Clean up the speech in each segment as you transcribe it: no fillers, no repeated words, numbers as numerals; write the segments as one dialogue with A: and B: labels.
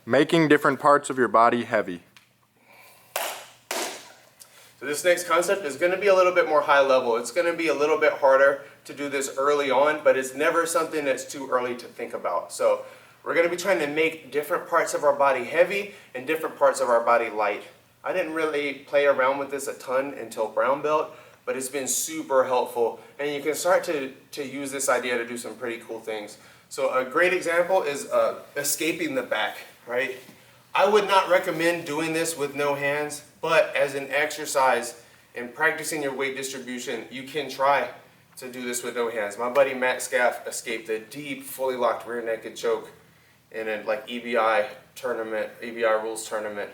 A: Making different parts of your body heavy.
B: So this next concept is going to be a little bit more high level. It's going to be a little bit harder to do this early on, but it's never something that's too early to think about. So we're going to be trying to make different parts of our body heavy and different parts of our body light. I didn't really play around with this a ton until brown belt, but it's been super helpful, and you can start to use this idea to do some pretty cool things. So a great example is escaping the back, right? I would not recommend doing this with no hands, but as an exercise and practicing your weight distribution, you can try to do this with no hands. My buddy Matt Scaff escaped a deep, fully locked rear naked choke in a EBI tournament, EBI rules tournament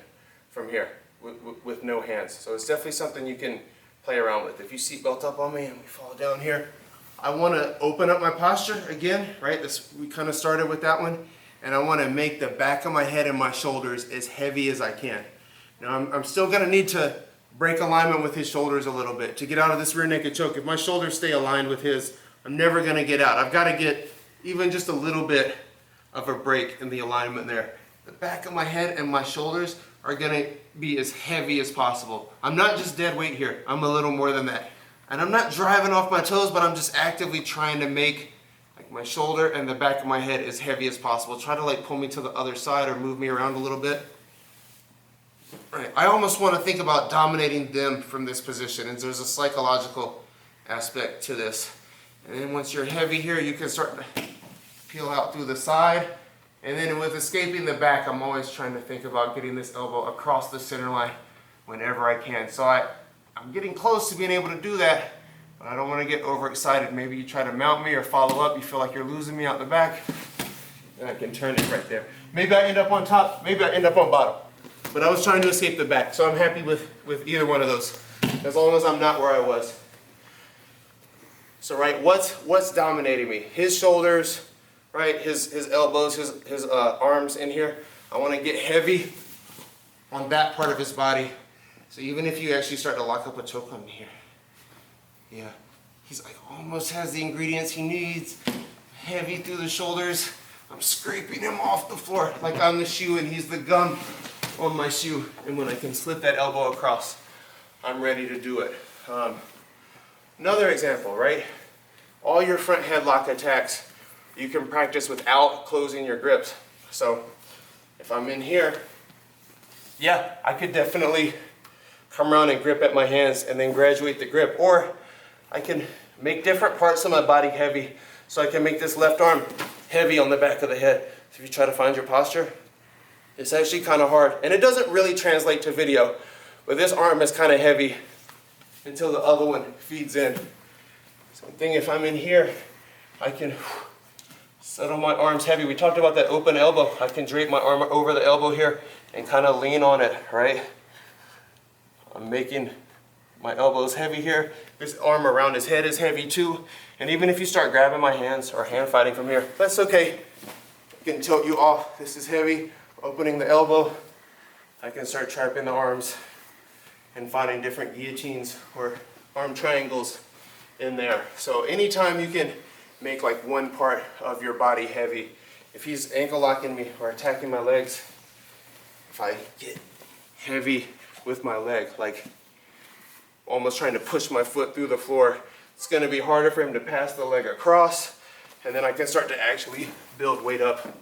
B: from here with no hands. So it's definitely something you can play around with. If you seatbelt up on me and we fall down here, I want to open up my posture again, right? We kind of started with that one. And I want to make the back of my head and my shoulders as heavy as I can. Now I'm still going to need to break alignment with his shoulders a little bit to get out of this rear naked choke. If my shoulders stay aligned with his, I'm never going to get out. I've got to get even just a little bit of a break in the alignment there. The back of my head and my shoulders are going to be as heavy as possible. I'm not just dead weight here. I'm a little more than that. And I'm not driving off my toes, but I'm just actively trying to make my shoulder and the back of my head as heavy as possible. Try to pull me to the other side or move me around a little bit. Right. I almost want to think about dominating them from this position, and there's a psychological aspect to this. And then once you're heavy here, you can start to peel out through the side. And then with escaping the back, I'm always trying to think about getting this elbow across the center line whenever I can. So I'm getting close to being able to do that. I don't want to get overexcited. Maybe you try to mount me or follow up. You feel like you're losing me out the back. And I can turn it right there. Maybe I end up on top. Maybe I end up on bottom. But I was trying to escape the back. So I'm happy with either one of those. As long as I'm not where I was. So right, what's dominating me? His shoulders, right? His elbows, his arms in here. I want to get heavy on that part of his body. So even if you actually start to lock up a choke on me here. Yeah, he's almost has the ingredients he needs. Heavy through the shoulders. I'm scraping him off the floor like I'm the shoe and he's the gum on my shoe. And when I can slip that elbow across, I'm ready to do it. Another example, right? All your front headlock attacks, you can practice without closing your grips. So if I'm in here, yeah, I could definitely come around and grip at my hands and then graduate the grip. Or I can make different parts of my body heavy. So I can make this left arm heavy on the back of the head. So if you try to find your posture, it's actually kind of hard. And it doesn't really translate to video, but this arm is kind of heavy until the other one feeds in. Same thing if I'm in here, I can settle my arms heavy. We talked about that open elbow. I can drape my arm over the elbow here and kind of lean on it, right? I'm making my elbows heavy here. This arm around his head is heavy too. And even if you start grabbing my hands or hand fighting from here, that's okay. I can tilt you off. This is heavy. Opening the elbow. I can start trapping the arms and finding different guillotines or arm triangles in there. So anytime you can make one part of your body heavy, if he's ankle locking me or attacking my legs, if I get heavy with my leg, almost trying to push my foot through the floor, it's going to be harder for him to pass the leg across, and then I can start to actually build weight up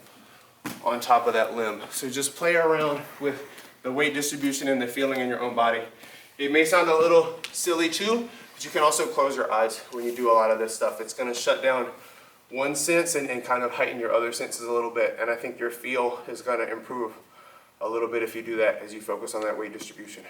B: on top of that limb. So just play around with the weight distribution and the feeling in your own body. It may sound a little silly too, but you can also close your eyes when you do a lot of this stuff. It's going to shut down one sense and kind of heighten your other senses a little bit, and I think your feel is going to improve a little bit if you do that as you focus on that weight distribution.